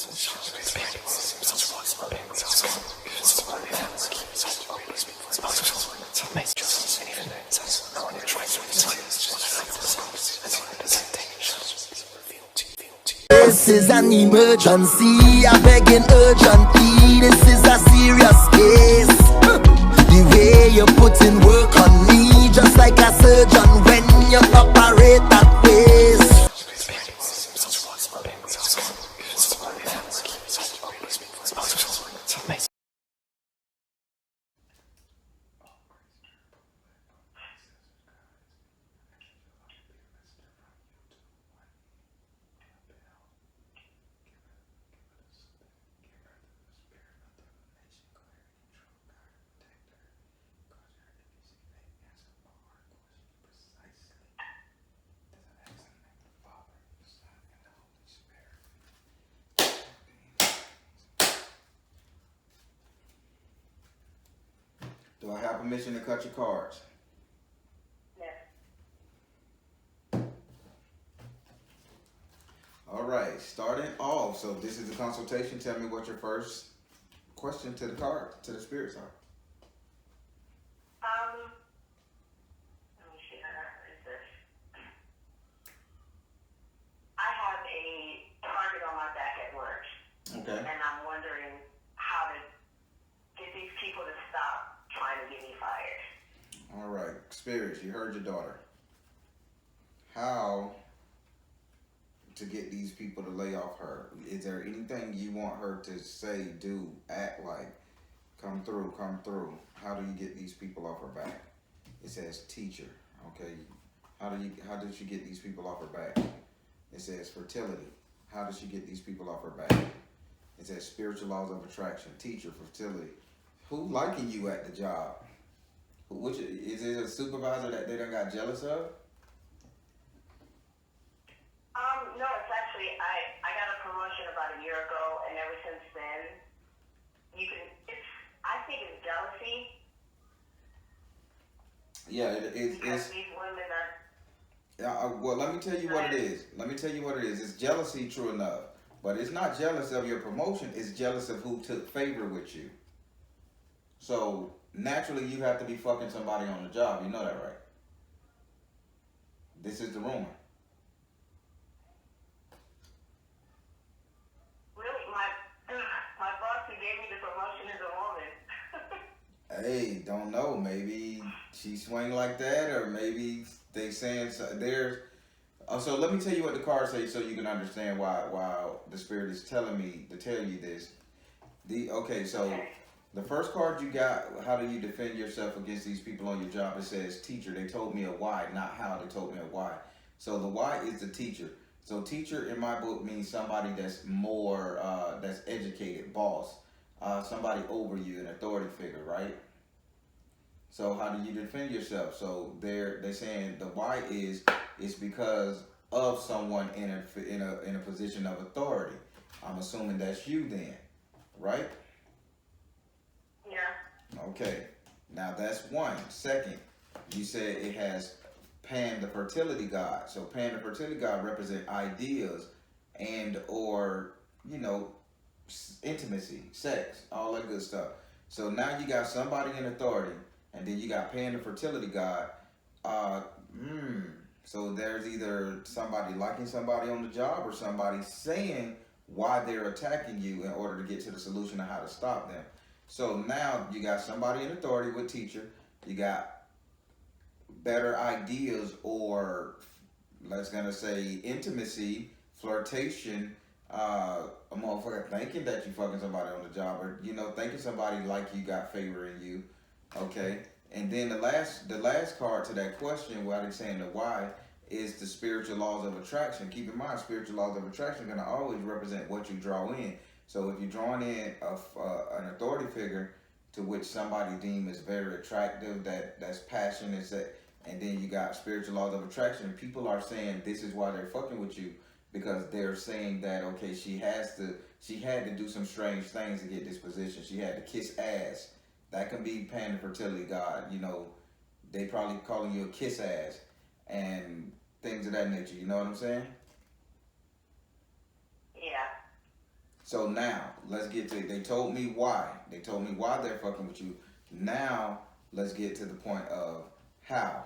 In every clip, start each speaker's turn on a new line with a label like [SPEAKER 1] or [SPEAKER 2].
[SPEAKER 1] This is an emergency, I beg an urgently. This is a serious case. The way you put in work on me, just like a surgeon when you operate that ways.
[SPEAKER 2] Do I have permission to cut your cards?
[SPEAKER 3] Yes.
[SPEAKER 2] All right, starting off. So this is a consultation. Tell me what your first question to the spirits are.
[SPEAKER 3] Let me see how that is this. I have a target on my back at work.
[SPEAKER 2] Okay.
[SPEAKER 3] And I'm wondering how to get these people to stop trying to get me fired.
[SPEAKER 2] All right, spirits, you heard your daughter. How to get these people to lay off her? Is there anything you want her to say, do, act like? Come through, come through. How do you get these people off her back? It says teacher. Okay. How did she get these people off her back? It says fertility. How does she get these people off her back? It says spiritual laws of attraction. Teacher, fertility. Who liking you at the job? Which is it a supervisor that they done got jealous of?
[SPEAKER 3] No, it's actually I got a promotion about a year ago, and ever since then, I think it's jealousy.
[SPEAKER 2] Yeah, it's
[SPEAKER 3] these women are.
[SPEAKER 2] well, let me tell you what it is. It's jealousy, true enough. But it's not jealous of your promotion. It's jealous of who took favor with you. So, naturally, you have to be fucking somebody on the job. You know that, right? This is the rumor.
[SPEAKER 3] Really? My boss who gave me the promotion is a woman.
[SPEAKER 2] Hey, don't know. Maybe she swing like that, or maybe they saying there's. So let me tell you what the cards say, so you can understand why the spirit is telling me to tell you this. The first card you got, how do you defend yourself against these people on your job? It says teacher. They told me a why, not how. They told me a why. So the why is the teacher. So teacher in my book means somebody that's more that's educated, boss, somebody over you, an authority figure, right? So how do you defend yourself? So they're saying the why is because of someone in a position of authority. I'm assuming that's you then, right?
[SPEAKER 3] Yeah.
[SPEAKER 2] Okay. Now that's one. Second, you said it has Pan, the fertility god. So Pan, the fertility god, represent ideas and or intimacy, sex, all that good stuff. So now you got somebody in authority, and then you got Pan, the fertility god. So there's either somebody liking somebody on the job or somebody saying why they're attacking you in order to get to the solution of how to stop them. So now you got somebody in authority with teacher. You got better ideas or let's gonna say intimacy, flirtation, a motherfucker thinking that you fucking somebody on the job, or thinking somebody like you got favor in you. Okay. And then the last card to that question, why they're saying the why, is the spiritual laws of attraction. Keep in mind, spiritual laws of attraction are going to always represent what you draw in. So if you're drawing in an authority figure to which somebody deems is very attractive, that's passionate, and then you got spiritual laws of attraction, people are saying this is why they're fucking with you, because they're saying that, okay, she had to do some strange things to get this position. She had to kiss ass. That can be Pan, the fertility god. They probably calling you a kiss ass and things of that nature. You know what I'm saying?
[SPEAKER 3] Yeah.
[SPEAKER 2] So now let's get to. They told me why. They told me why they're fucking with you. Now let's get to the point of how.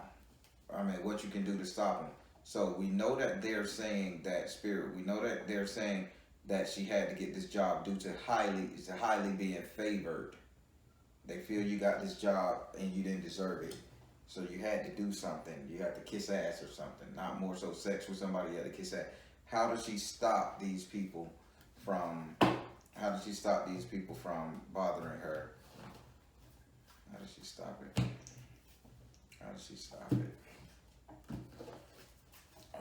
[SPEAKER 2] I mean, what you can do to stop them. So we know that they're saying that spirit. We know that they're saying that she had to get this job due to highly being favored. They feel you got this job and you didn't deserve it. So you had to do something. You had to kiss ass or something. Not more so sex with somebody, you had to kiss ass. How does she stop these people from bothering her? How does she stop it? How does she stop it?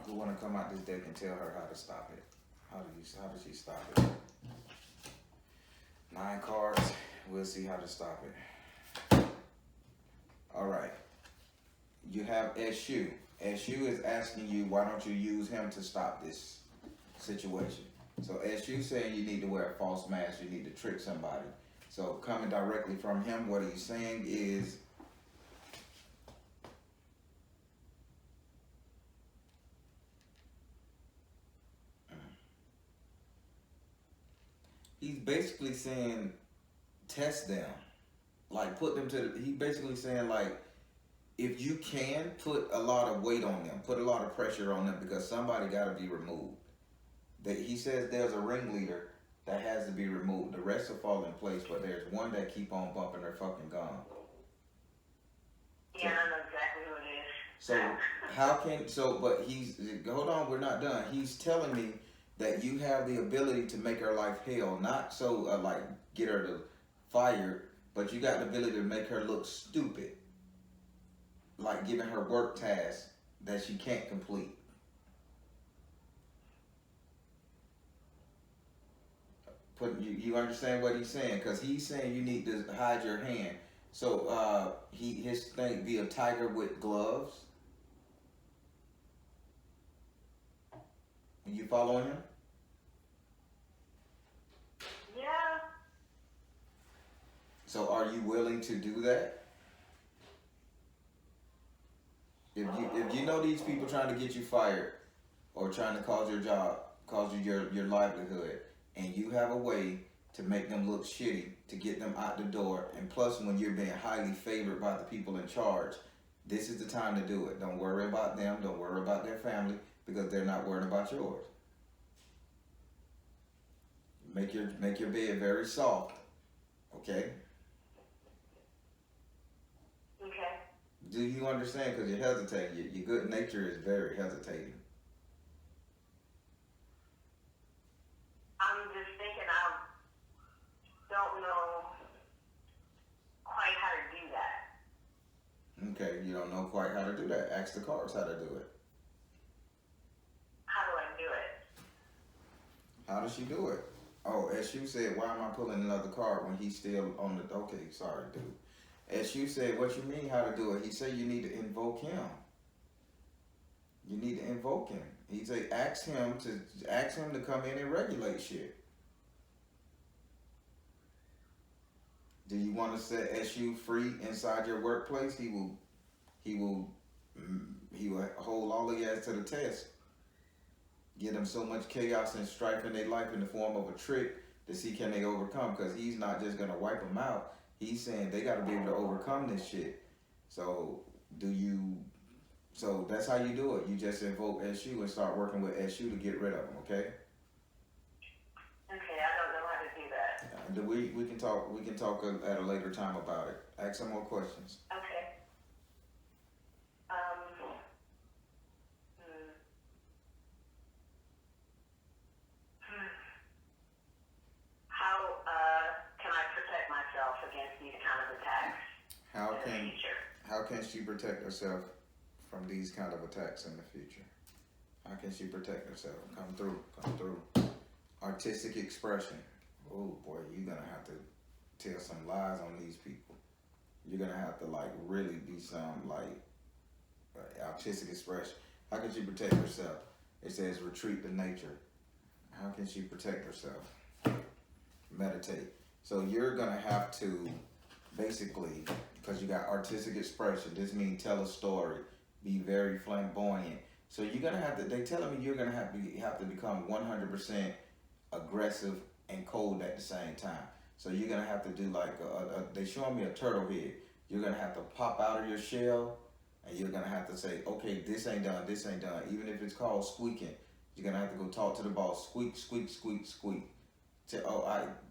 [SPEAKER 2] Who wanna come out this deck and tell her how to stop it? How does she stop it? 9 cards. We'll see how to stop it. All right. You have SU. SU is asking you, why don't you use him to stop this situation? So SU saying you need to wear a false mask, you need to trick somebody. So coming directly from him, what he's saying is, he's basically saying test them. Like put them to, he basically saying like, if you can, put a lot of weight on them, put a lot of pressure on them because somebody got to be removed. He says there's a ringleader that has to be removed. The rest will fall in place, but there's one that keep on bumping their fucking gum.
[SPEAKER 3] Yeah, I know exactly who it is.
[SPEAKER 2] But hold on, we're not done. He's telling me that you have the ability to make her life hell, not so like get her to fire, but you got the ability to make her look stupid. Like giving her work tasks that she can't complete. You understand what he's saying? Because he's saying you need to hide your hand. So his thing be a tiger with gloves. You following him?
[SPEAKER 3] Yeah.
[SPEAKER 2] So are you willing to do that? If you know these people trying to get you fired or trying to cause your livelihood, and you have a way to make them look shitty, to get them out the door, and plus when you're being highly favored by the people in charge, this is the time to do it. Don't worry about them, don't worry about their family, because they're not worried about yours. Make your bed very soft, okay?
[SPEAKER 3] Okay.
[SPEAKER 2] Do you understand? Because you're hesitating. Your good nature is very hesitating.
[SPEAKER 3] I'm just thinking I don't know quite how to do that.
[SPEAKER 2] Okay, you don't know quite how to do that. Ask the cards how to do it.
[SPEAKER 3] How do I do it?
[SPEAKER 2] How does she do it? Oh, SU said, why am I pulling another card when he's still on the... Okay, sorry, dude. SU said, what you mean how to do it? He said you need to invoke him. You need to invoke him. He said, ask him to come in and regulate shit. Do you want to set SU free inside your workplace? He will hold all of you ass to the test. Give them so much chaos and strife in their life in the form of a trick to see can they overcome. Because he's not just gonna wipe them out. He's saying they got to be able to overcome this shit. So So that's how you do it. You just invoke SU and start working with SU to get rid of them. Okay.
[SPEAKER 3] Okay, I don't know how to do that.
[SPEAKER 2] We can talk. We can talk at a later time about it. Ask some more questions.
[SPEAKER 3] Okay. How can I protect myself against these kind of attacks in the future?
[SPEAKER 2] How can she protect herself from these kind of attacks in the future? How can she protect herself? Come through. Artistic expression. Oh boy, you're gonna have to tell some lies on these people. You're gonna have to like really be some like artistic expression. How can she protect herself? It says retreat to nature. How can she protect herself? Meditate. So you're gonna have to basically, because you got artistic expression, this means tell a story, be very flamboyant. So you're gonna have to, they telling me you're gonna have to become 100% aggressive and cold at the same time. So you're gonna have to do like they showing me a turtle head. You're gonna have to pop out of your shell, and you're gonna have to say, okay, this ain't done, this ain't done. Even if it's called squeaking, you're gonna have to go talk to the boss. Squeak, squeak, squeak, squeak.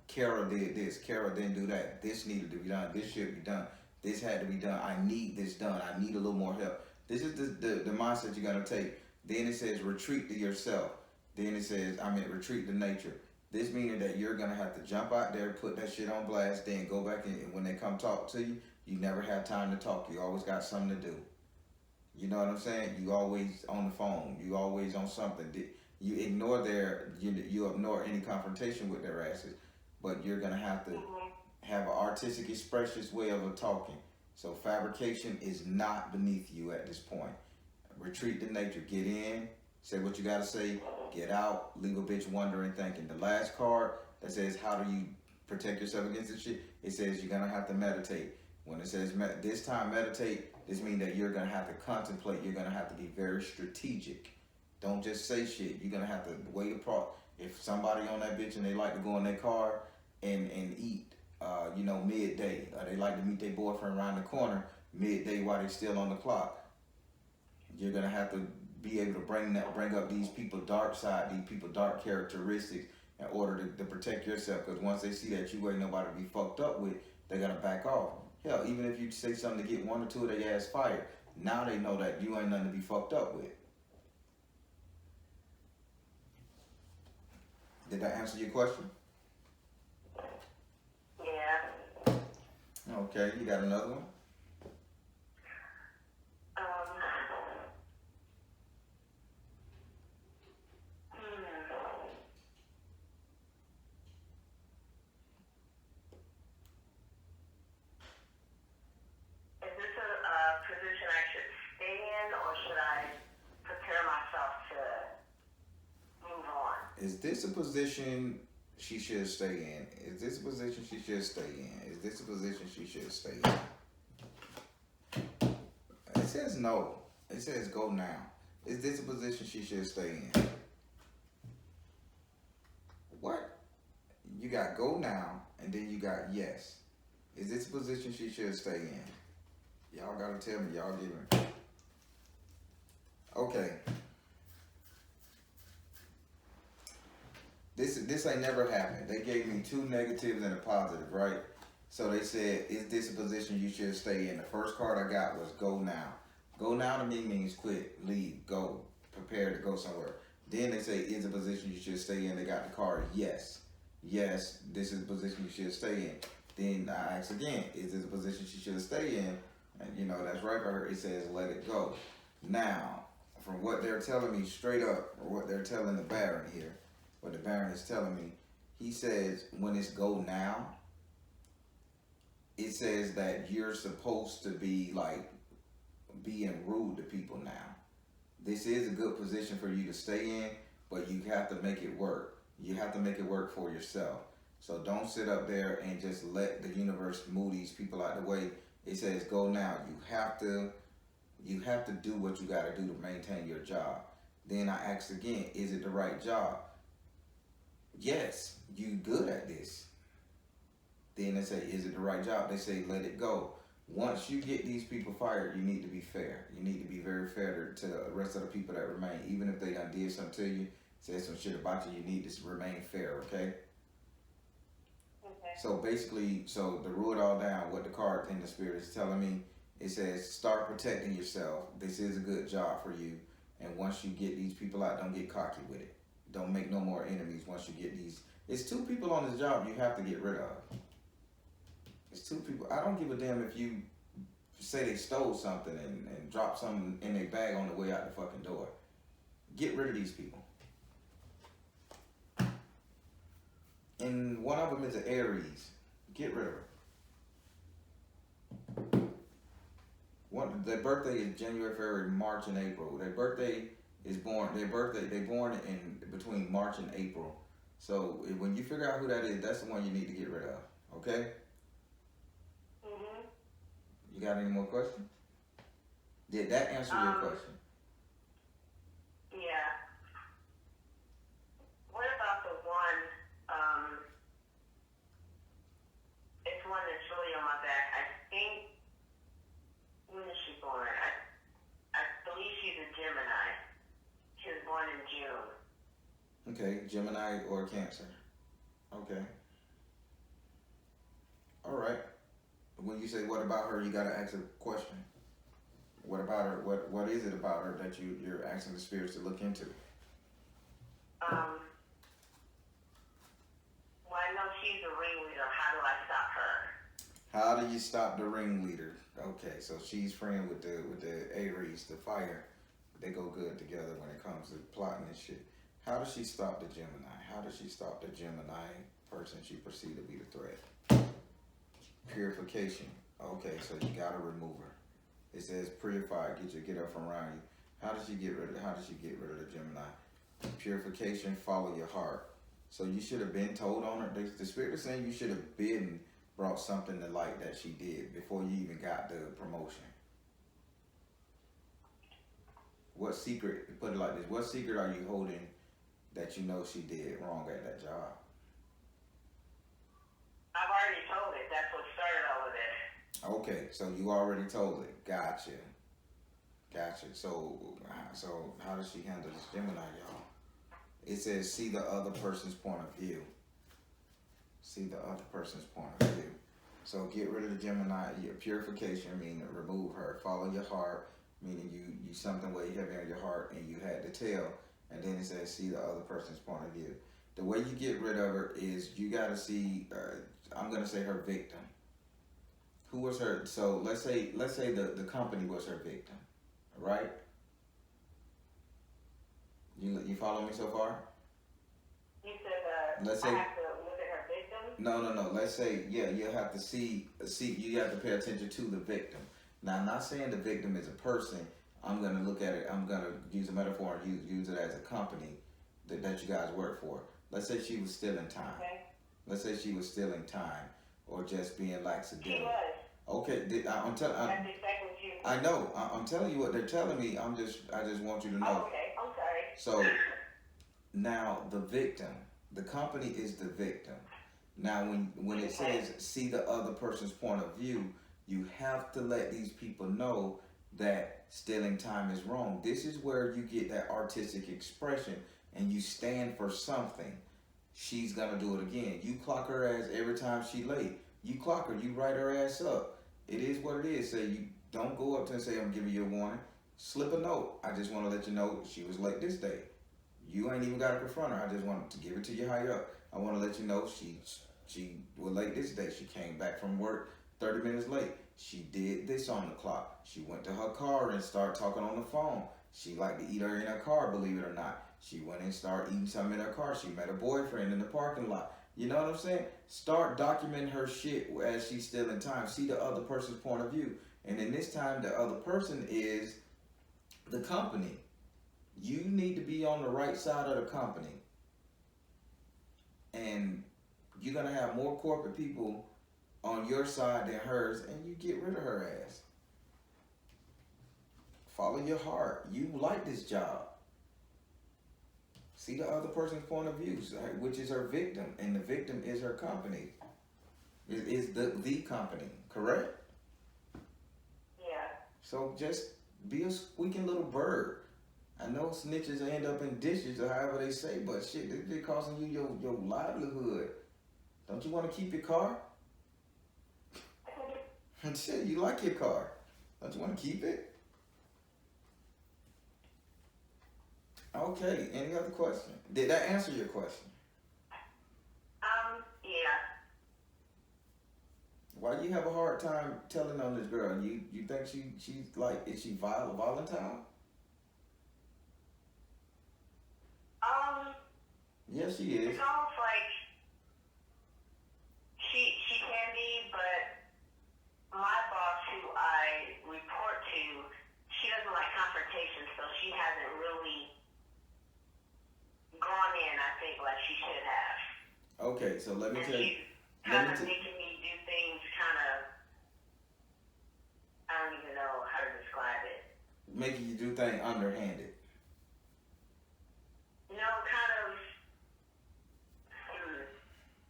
[SPEAKER 2] Kara did this. Kara didn't do that. This needed to be done. This should be done. This had to be done. I need this done. I need a little more help. This is the mindset you're gonna take. Then it says retreat to yourself. Then it says, retreat to nature. This meaning that you're gonna have to jump out there, put that shit on blast, then go back in. And when they come talk to you, you never have time to talk. You always got something to do. You know what I'm saying? You always on the phone. You always on something. You ignore you ignore any confrontation with their asses. But you're gonna have to have an artistic, expressive way of talking. So fabrication is not beneath you at this point. Retreat to nature. Get in. Say what you gotta say. Get out. Leave a bitch wondering, thinking. The last card that says how do you protect yourself against this shit, it says you're gonna have to meditate. When it says this time meditate, this means that you're gonna have to contemplate. You're gonna have to be very strategic. Don't just say shit. You're gonna have to weigh apart. If somebody on that bitch and they like to go in their car and eat, midday, or they like to meet their boyfriend around the corner midday while they're still on the clock, you're gonna have to be able to bring up these people dark side, these people dark characteristics in order to protect yourself. Because once they see that you ain't nobody to be fucked up with, they're gonna back off. Hell, even if you say something to get one or two of their ass fired, now they know that you ain't nothing to be fucked up with. Did that answer your question?
[SPEAKER 3] Yeah.
[SPEAKER 2] Okay, you got another one?
[SPEAKER 3] Is this a position I should stay in, or should I prepare myself to move on?
[SPEAKER 2] Is this a position she should stay in? Is this a position she should stay in? Is this a position she should stay in? It says no. It says go now. Is this a position she should stay in? What? You got go now, and then you got yes. Is this a position she should stay in? Y'all gotta tell me. Y'all giving. Okay. This ain't never happened. They gave me two negatives and a positive, right? So they said, is this a position you should stay in? The first card I got was go now. Go now to me means quit, leave, go, prepare to go somewhere. Then they say, is a position you should stay in? They got the card yes. Yes, this is a position you should stay in. Then I ask again, is this a position she should stay in? And that's right for her. It says let it go. Now, from what they're telling me straight up, or what they're telling the Baron here, what the Baron is telling me, he says when it's go now, it says that you're supposed to be like being rude to people now. This is a good position for you to stay in, but you have to make it work. You have to make it work for yourself. So don't sit up there and just let the universe move these people out the way. It says go now. You have to do what you got to do to maintain your job. Then I asked again, is it the right job? Yes, you good at this. Then they say, is it the right job? They say, let it go. Once you get these people fired, you need to be fair. You need to be very fair to the rest of the people that remain. Even if they done did something to you, said some shit about you, you need to remain fair, okay? So basically, to rule it all down, what the card in the spirit is telling me, it says start protecting yourself. This is a good job for you. And once you get these people out, don't get cocky with it. Don't make no more enemies once you get these. It's two people on this job you have to get rid of. It's two people. I don't give a damn if you say they stole something and dropped something in their bag on the way out the fucking door. Get rid of these people. And one of them is an Aries. Get rid of her. Their birthday is January, February, March, and April. They born in between March and April. So when you figure out who that is, that's the one you need to get rid of. Okay? You got any more questions? Did that answer your question?
[SPEAKER 3] Yeah. What about the one one that's really on my back. I think, when is she born? I believe she's a Gemini. She was born in June.
[SPEAKER 2] Okay, Gemini or Cancer. Okay. All right. When you say what about her, you gotta ask a question. What about her? What is it about her that you're asking the spirits to look into?
[SPEAKER 3] Well, I know she's a ringleader. How do I stop her?
[SPEAKER 2] How do you stop the ringleader? Okay, so she's friend with the Aries, the fire. They go good together when it comes to plotting and shit. How does she stop the Gemini? How does she stop the Gemini person she perceived to be the threat? Purification. Okay, so you gotta remove her. It says purify, get her from around you. How does she get rid of the Gemini? Purification, follow your heart. So you should have been told on her. The spirit is saying you should have been brought something to light that she did before you even got the promotion. What secret, put it like this, what secret are you holding that you know she did wrong at that job?
[SPEAKER 3] I've already told it. That's what started all of this.
[SPEAKER 2] Okay, so you already told it. Gotcha. So how does she handle this Gemini, y'all? It says, see the other person's point of view. See the other person's point of view. So get rid of the Gemini. Your purification, meaning remove her. Follow your heart, meaning you something way heavy on your heart and you had to tell. And then it says, see the other person's point of view. The way you get rid of her is you got to see, I'm going to say her victim. Who was her? So let's say the company was her victim, right? You follow me so far?
[SPEAKER 3] You said
[SPEAKER 2] let's say,
[SPEAKER 3] I have to look at her victim?
[SPEAKER 2] No. Let's say, yeah, you have to see. You have to pay attention to the victim. Now, I'm not saying the victim is a person. I'm going to look at it. I'm going to use a metaphor and use it as a company that you guys work for. Let's say she was stealing time.
[SPEAKER 3] Okay.
[SPEAKER 2] Let's say she was stealing time or just being lackadaisical.
[SPEAKER 3] She was.
[SPEAKER 2] Okay, I'm telling.
[SPEAKER 3] That's exactly what you.
[SPEAKER 2] I know. I'm telling you what they're telling me. I just want you to know.
[SPEAKER 3] Oh, okay, I'm sorry.
[SPEAKER 2] So now the victim, the company is the victim. Now when it says see the other person's point of view, you have to let these people know that stealing time is wrong. This is where you get that artistic expression and you stand for something. She's gonna do it again. You clock her ass every time she late. You clock her, you write her ass up. It is what it is. Say you don't go up to her and say, I'm giving you a warning. Slip a note. I just want to let you know she was late this day. You ain't even got to confront her. I just wanted to give it to you higher up. I want to let you know she was late this day. She came back from work 30 minutes late. She did this on the clock. She went to her car and started talking on the phone. She liked to eat her in her car, believe it or not. She went and started eating something in her car. She met a boyfriend in the parking lot. You know what I'm saying? Start documenting her shit as she's still in time. See the other person's point of view. And in this time, the other person is the company. You need to be on the right side of the company. And you're going to have more corporate people on your side than hers, and you get rid of her ass. Follow your heart. You like this job. See the other person's point of view, which is her victim, and the victim is her company. Is the company, correct?
[SPEAKER 3] Yeah.
[SPEAKER 2] So just be a squeaking little bird. I know snitches end up in dishes or however they say, but shit, they're costing you your livelihood. Don't you want to keep your car? Shit, you like your car. Don't you want to keep it? Okay, any other question? Did that answer your question?
[SPEAKER 3] Yeah.
[SPEAKER 2] Why do you have a hard time telling on this girl? You think she's like, is she volatile? Yes, she is.
[SPEAKER 3] It's almost like she can be, but my boss, who I report to, she doesn't like confrontation, so she hasn't really gone in, I think, like she should have.
[SPEAKER 2] Okay, so let me
[SPEAKER 3] and
[SPEAKER 2] tell you.
[SPEAKER 3] She's kind of making me do things kind of, I don't even know how to describe it.
[SPEAKER 2] Making you do things underhanded.
[SPEAKER 3] No, kind of,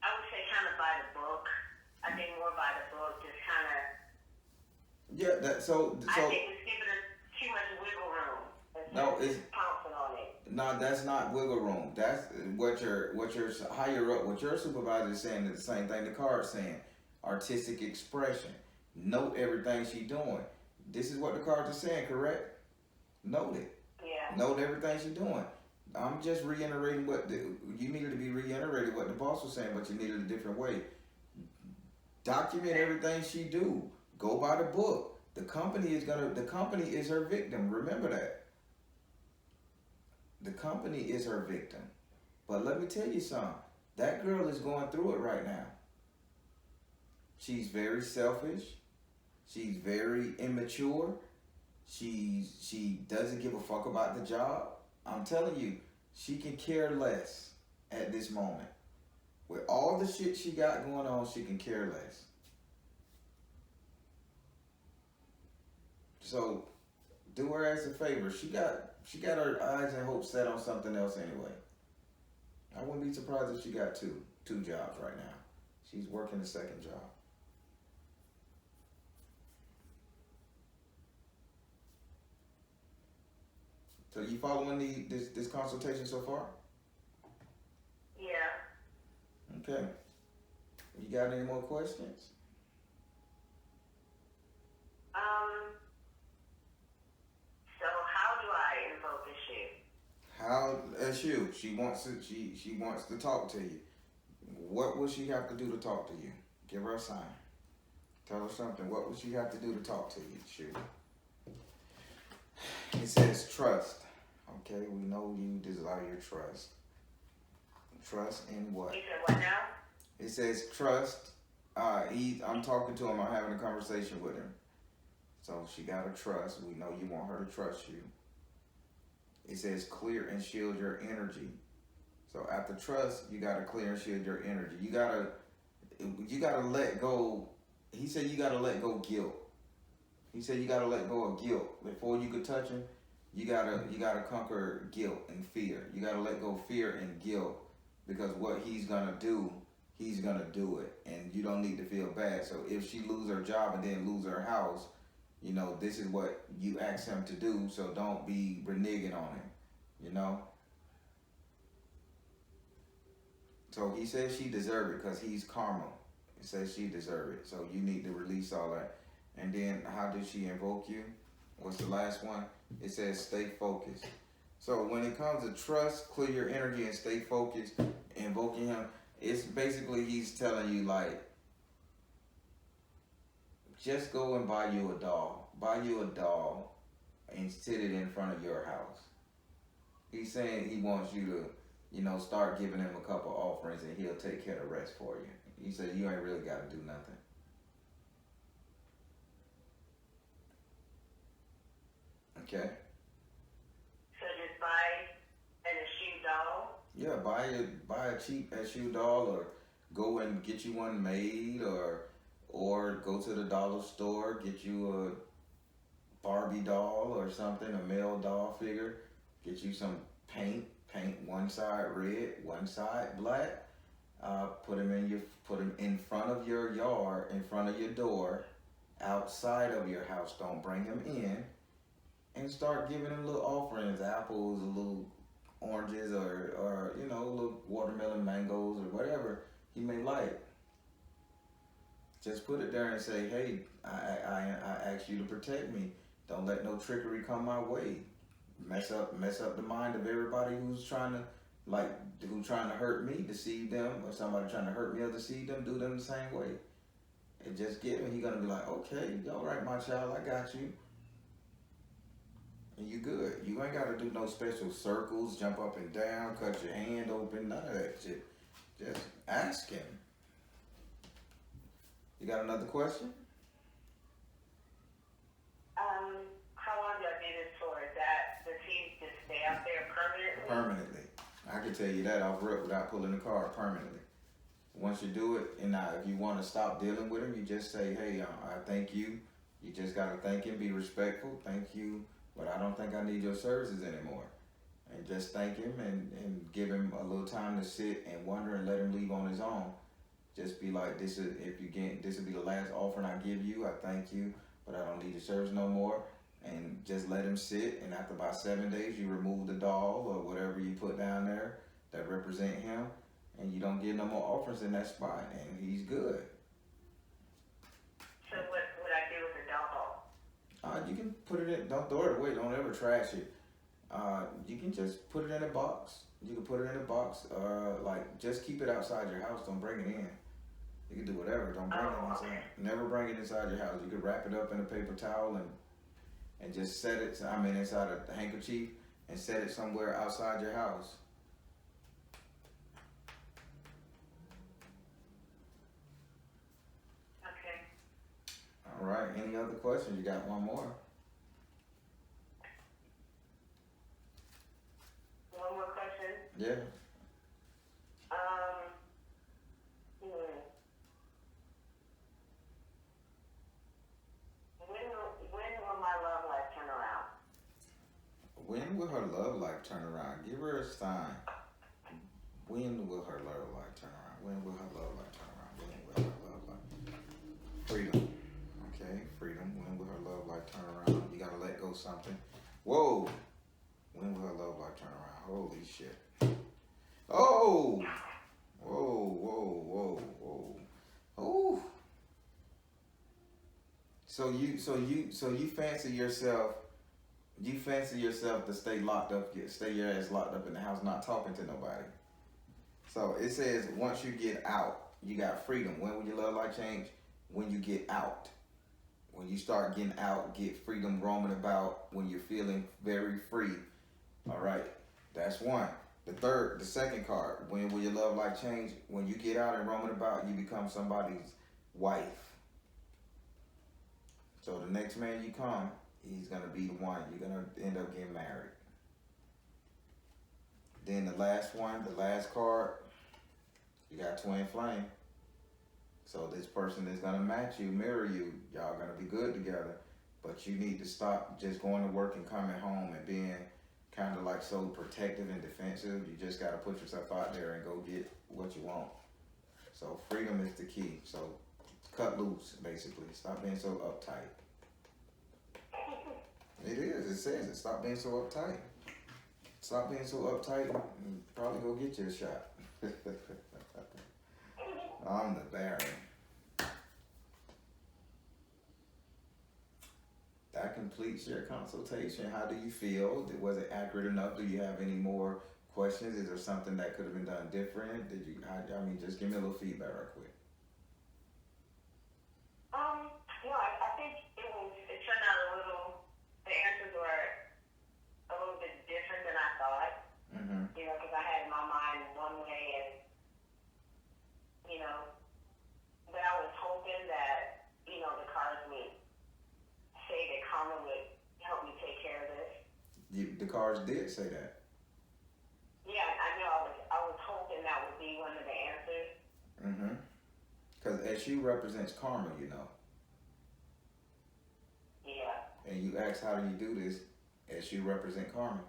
[SPEAKER 3] I would say kind of by the book. I think more by the
[SPEAKER 2] Yeah, that so
[SPEAKER 3] I
[SPEAKER 2] so
[SPEAKER 3] think it's giving her too much wiggle room instead
[SPEAKER 2] no,
[SPEAKER 3] of
[SPEAKER 2] it's
[SPEAKER 3] just pouncing on it.
[SPEAKER 2] no, that's not wiggle room. That's what your higher up, what your supervisor is saying is the same thing the card's saying. Artistic expression. Note everything she's doing. This is what the cards are saying, correct? Note it.
[SPEAKER 3] Yeah.
[SPEAKER 2] Note everything she's doing. I'm just reiterating you needed to be reiterated what the boss was saying, but you needed a different way. Document everything she do. Go by the book. The company is her victim. Remember that. The company is her victim. But let me tell you something. That girl is going through it right now. She's very selfish. She's very immature. She doesn't give a fuck about the job. I'm telling you, she can care less at this moment. With all the shit she got going on, she can care less. So do her as a favor. She got her eyes and hopes set on something else anyway. I wouldn't be surprised if she got two jobs right now. She's working a second job. So you following this consultation so far?
[SPEAKER 3] Yeah.
[SPEAKER 2] Okay. You got any more questions?
[SPEAKER 3] So how do I invoke a shoe?
[SPEAKER 2] How as you? She wants to talk to you. What will she have to do to talk to you? Give her a sign. Tell her something. What would she have to do to talk to you? Shoot. It says trust. Okay, we know you desire your trust. Trust in what?
[SPEAKER 3] You said what now?
[SPEAKER 2] It says trust. I'm talking to him. I'm having a conversation with him. So she got to trust. We know you want her to trust you. It says clear and shield your energy. So after trust, you got to clear and shield your energy. You gotta let go. He said you gotta let go guilt. He said you gotta let go of guilt before you could touch him. You gotta conquer guilt and fear. You gotta let go of fear and guilt, because what he's gonna do it, and you don't need to feel bad. So if she lose her job and then lose her house, you know this is what you asked him to do. So don't be reneging on him. You know. So he says she deserves it because he's karma. He says she deserves it. So you need to release all that. And then how did she invoke you? What's the last one? It says stay focused. So when it comes to trust, clear your energy and stay focused, invoking him, it's basically he's telling you like, just go and buy you a doll. Buy you a doll and sit it in front of your house. He's saying he wants you to, start giving him a couple offerings and he'll take care of the rest for you. He said you ain't really got to do nothing. Okay.
[SPEAKER 3] So just buy a shoe doll?
[SPEAKER 2] Yeah, buy a cheap shoe doll, or go and get you one made, or go to the dollar store, get you a Barbie doll or something, a male doll figure. Get you some paint one side red, one side black. Put them in front of your yard, in front of your door, outside of your house. Don't bring them in. And start giving them little offerings, apples, little oranges, or little watermelon, mangoes, or whatever he may like. Just put it there and say, hey, I ask you to protect me. Don't let no trickery come my way. Mess up the mind of everybody who's trying to hurt me, deceive them, or somebody trying to hurt me or deceive them, do them the same way. And just get him. He's gonna be like, okay, all right, my child, I got you. And you good. You ain't gotta do no special circles, jump up and down, cut your hand open, none of that shit. Just ask him. You got another question?
[SPEAKER 3] How long do I do this for? Does he just stay out there permanently?
[SPEAKER 2] Permanently. I can tell you that off rip without pulling the card. Permanently. Once you do it, and now if you want to stop dealing with him, you just say, hey, I thank you. You just got to thank him, be respectful. Thank you, but I don't think I need your services anymore. And just thank him and give him a little time to sit and wonder and let him leave on his own. Just be like, this will be the last offering I give you. I thank you, but I don't need your service no more. And just let him sit. And after about 7 days, you remove the doll or whatever you put down there that represent him, and you don't get no more offers in that spot, and he's good.
[SPEAKER 3] So what would I do with the doll?
[SPEAKER 2] You can put it in. Don't throw it away. Don't ever trash it. You can just put it in a box. You can put it in a box. Like just keep it outside your house. Don't bring it in. You can do whatever. Don't bring it inside.
[SPEAKER 3] Okay.
[SPEAKER 2] Never bring it inside your house. You could wrap it up in a paper towel and just set it. Inside a handkerchief and set it somewhere outside your house.
[SPEAKER 3] Okay.
[SPEAKER 2] All right. Any other questions? You got one more?
[SPEAKER 3] One more question.
[SPEAKER 2] Yeah.
[SPEAKER 3] When will my love life turn around?
[SPEAKER 2] When will her love life turn around? Give her a sign. When will her love life turn around? When will her love life turn around? When will her love life? Freedom. Okay, freedom. When will her love life turn around? You gotta let go something. Whoa. When will her love life turn around? Holy shit. Oh. Whoa. Oh. So you fancy yourself. You fancy yourself to stay locked up, stay your ass locked up in the house, not talking to nobody. So it says once you get out, you got freedom. When will your love life change? When you get out. When you start getting out, get freedom roaming about, when you're feeling very free. All right, that's one. The second card, when will your love life change? When you get out and roaming about, you become somebody's wife. So the next man you come, he's gonna be the one. You're gonna end up getting married. Then the last one, the last card, you got twin flame. So this person is gonna match you, mirror you. Y'all gonna be good together. But you need to stop just going to work and coming home and being kind of like so protective and defensive. You just gotta put yourself out there and go get what you want. So freedom is the key. So cut loose, basically. Stop being so uptight. It is. It says it. Stop being so uptight. Stop being so uptight and probably go get you a shot. I'm the Baron. That completes your consultation. How do you feel? Was it accurate enough? Do you have any more questions? Is there something that could have been done different? Just give me a little feedback right quick.
[SPEAKER 3] No, I think it turned out the answers were a little bit different than I thought.
[SPEAKER 2] Mm-hmm.
[SPEAKER 3] Because I had my mind one way and, but I was hoping that, the cards would say that karma would help me take care of this.
[SPEAKER 2] The cards did say that.
[SPEAKER 3] Yeah, I know. I was hoping that would be one of the answers.
[SPEAKER 2] Mm-hmm. Because SU represents karma,
[SPEAKER 3] Yeah.
[SPEAKER 2] And you ask, how do you do this? SU represent karma.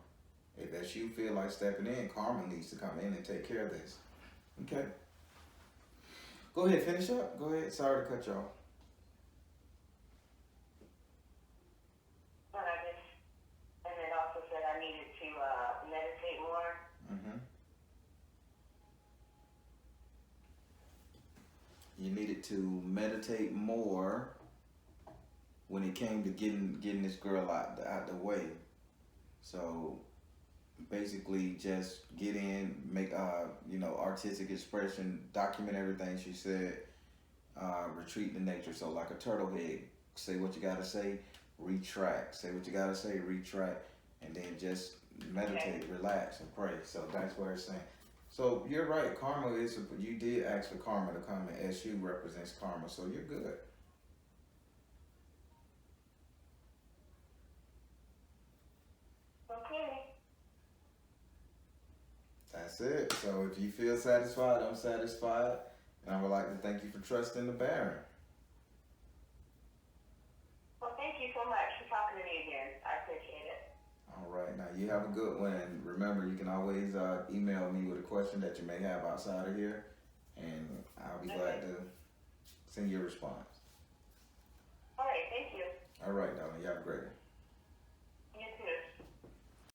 [SPEAKER 2] If SU feel like stepping in, karma needs to come in and take care of this. Okay. Go ahead, finish up. Go ahead. Sorry to cut you off.
[SPEAKER 3] But and it also said I needed to meditate more.
[SPEAKER 2] Mm-hmm. You needed to meditate more when it came to getting this girl out the way. So basically just get in, make artistic expression, document everything she said, retreat to nature. So like a turtle head, say what you gotta say, retract. Say what you gotta say, retract, and then just meditate, relax, and pray. So that's what it's saying. So you're right, karma is, you did ask for karma to come, and SU represents karma, so you're good.
[SPEAKER 3] Okay.
[SPEAKER 2] That's it. So if you feel satisfied, I'm satisfied, and I would like to thank you for trusting the Baron.
[SPEAKER 3] Well, thank you so much for talking to me again. I appreciate it.
[SPEAKER 2] All right, now you have a good one, and remember, you can always email me with a question that you may have outside of here, and I'll be glad to send you a response.
[SPEAKER 3] All right, thank you.
[SPEAKER 2] All right, Donna. You have a great one.